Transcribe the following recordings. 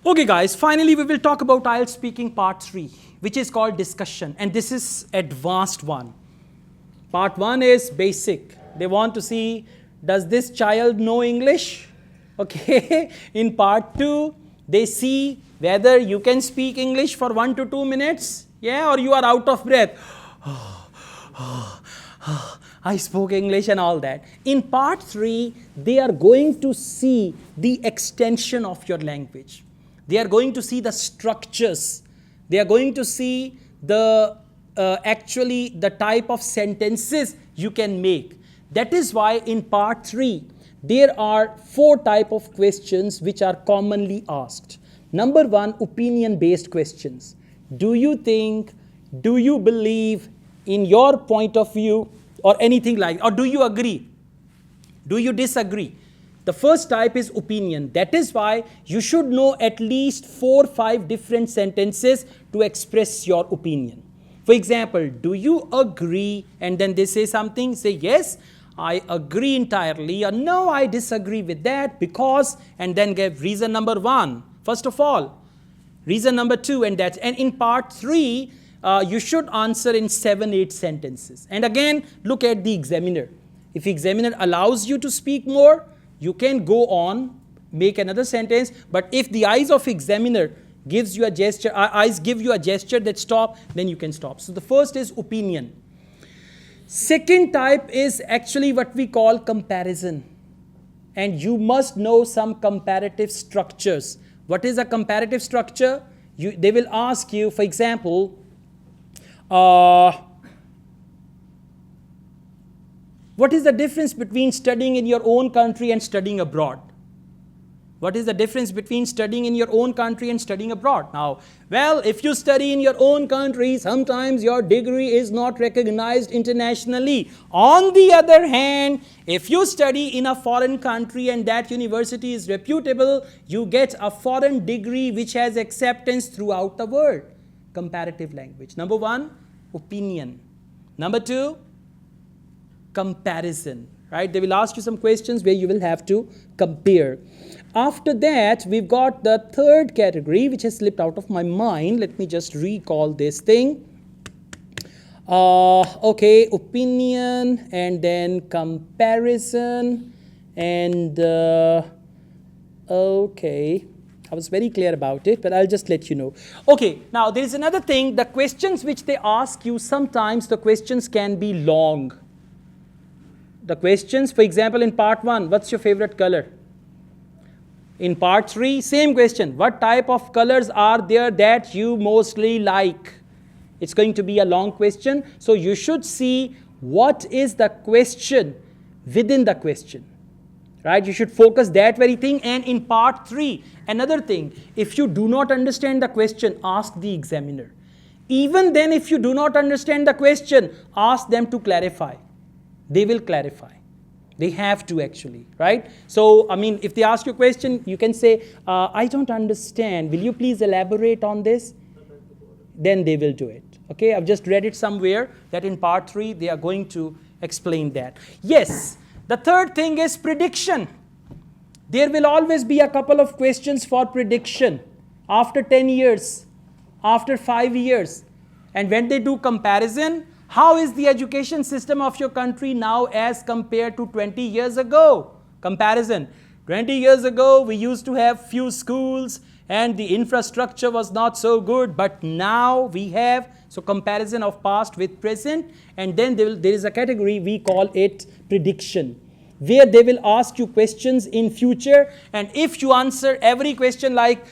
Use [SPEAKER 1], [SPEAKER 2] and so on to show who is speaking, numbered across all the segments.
[SPEAKER 1] Okay guys, finally we will talk about IELTS speaking part 3, which is called discussion, and this is advanced one. Part 1 is basic. They want to see, does this child know English? Okay. In part 2, they see whether you can speak English for 1 to 2 minutes, yeah, or you are out of breath. I spoke English and all that. In part 3, they are going to see the extension of your language. They are going to see the structures. They are going to see the actually the type of sentences you can make. That is why in part 3, there are 4 type of questions which are commonly asked. Number 1, opinion-based questions. Do you think, do you believe, in your point of view, or anything like, or do you agree? Do you disagree? The first type is opinion. That is why you should know at least 4 or 5 different sentences to express your opinion. For example, do you agree? And then they say something, say yes, I agree entirely, or no, I disagree with that because, and then give reason number 1, first of all. Reason number 2, and that's, and in part 3, you should answer in 7-8 sentences. And again, look at the examiner. If examiner allows you to speak more, you can go on, make another sentence. But if the eyes of examiner gives you a gesture, eyes give you a gesture that stop, then you can stop. So the first is opinion. Second type is actually what we call comparison. And you must know some comparative structures. What is a comparative structure? They will ask you, for example, what is the difference between studying in your own country and studying abroad? What is the difference between studying in your own country and studying abroad? Now, well, if you study in your own country, sometimes your degree is not recognized internationally. On the other hand, if you study in a foreign country and that university is reputable, you get a foreign degree which has acceptance throughout the world. Comparative language. Number 1, opinion. Number 2, comparison, right? They will ask you some questions where you will have to compare. After that, we've got the third category, which has slipped out of my mind. Let me just recall this thing. Okay, opinion, and then comparison, and okay. I was very clear about it, but I'll just let you know. Okay, now there is another thing. The questions which they ask you, sometimes the questions can be long. The questions, for example, in part 1, what's your favorite color? In part 3, same question. What type of colors are there that you mostly like? It's going to be a long question. So you should see what is the question within the question. Right? You should focus that very thing. And in part 3, another thing, if you do not understand the question, ask the examiner. Even then, if you do not understand the question, ask them to clarify. They will clarify. They have to actually, right? So, I mean, if they ask you a question, you can say, I don't understand. Will you please elaborate on this? Then they will do it. Okay, I've just read it somewhere that in part 3, they are going to explain that. Yes. The third thing is prediction. There will always be a couple of questions for prediction after 10 years, after 5 years. And when they do comparison, how is the education system of your country now as compared to 20 years ago? Comparison. 20 years ago, we used to have few schools and the infrastructure was not so good, but now we have, so comparison of past with present, and then there is a category, we call it prediction, where they will ask you questions in future, and if you answer every question like,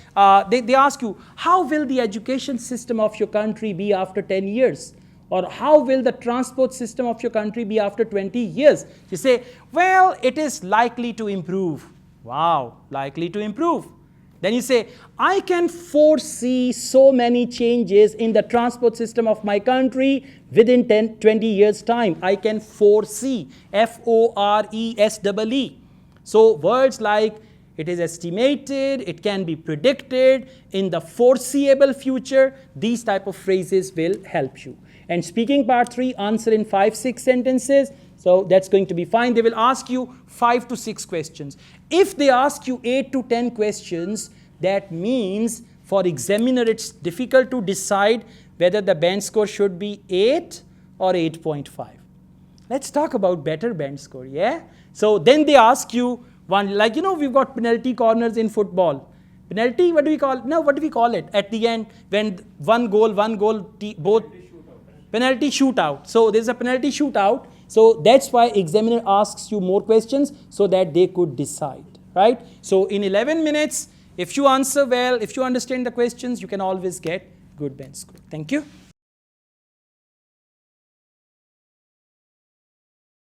[SPEAKER 1] they ask you, how will the education system of your country be after 10 years? Or how will the transport system of your country be after 20 years? You say, well, it is likely to improve. Wow, likely to improve. Then you say, I can foresee so many changes in the transport system of my country within 20 years' time. I can foresee, F-O-R-E-S-E-E. So words like it is estimated, it can be predicted, in the foreseeable future, these type of phrases will help you. And speaking part 3, answer in 5-6 sentences. So that's going to be fine. They will ask you 5 to 6 questions. If they ask you 8 to 10 questions, that means for examiner it's difficult to decide whether the band score should be 8 or 8.5. Let's talk about better band score, yeah? So then they ask you one, like, you know, we've got penalty corners in football. Penalty, what do we call, no, what do we call it? At the end, when one goal, both, penalty shootout. So there's a penalty shootout. So that's why examiner asks you more questions so that they could decide, right? So in 11 minutes, if you answer well, if you understand the questions, you can always get good band score. Thank you.